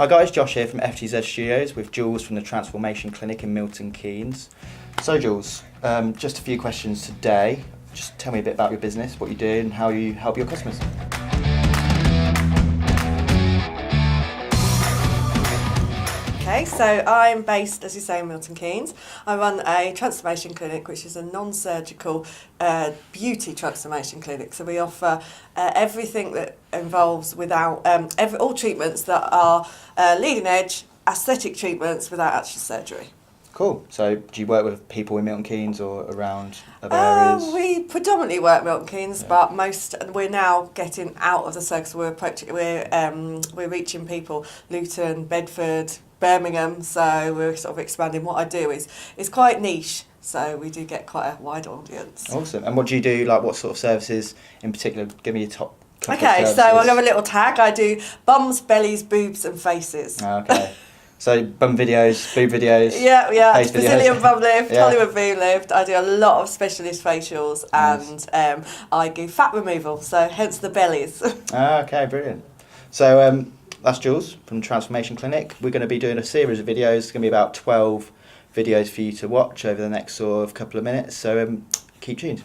Hi guys, Josh here from FTZ Studios with Jules from the Transformation Clinic in Milton Keynes. So Jules, just a few questions today. Just tell me a bit about your business, what you do and how you help your customers. Okay, so I'm based, as you say, in Milton Keynes. I run a transformation clinic, which is a non-surgical beauty transformation clinic. So we offer everything that involves all treatments that are leading edge aesthetic treatments without actual surgery. Cool. So do you work with people in Milton Keynes or around other areas? We predominantly work Milton Keynes, but we're now getting out of the circus. We're reaching people Luton, Bedford, Birmingham, so we're sort of expanding. What I do is quite niche, so we do get quite a wide audience. Awesome. And what do you do, like what sort of services in particular? Give me your top couple of Okay, services. so I'll have a little tag. I do bums, bellies, boobs and faces. Okay. So bum videos, boob videos. Yeah, face Brazilian videos. bum lift, Yeah. Hollywood boob lift. I do a lot of specialist facials and I do fat removal, so hence the bellies. Okay, brilliant. So that's Jules from Transformation Clinic. We're going to be doing a series of videos. It's going to be about 12 videos for you to watch over the next sort of couple of minutes. So keep tuned.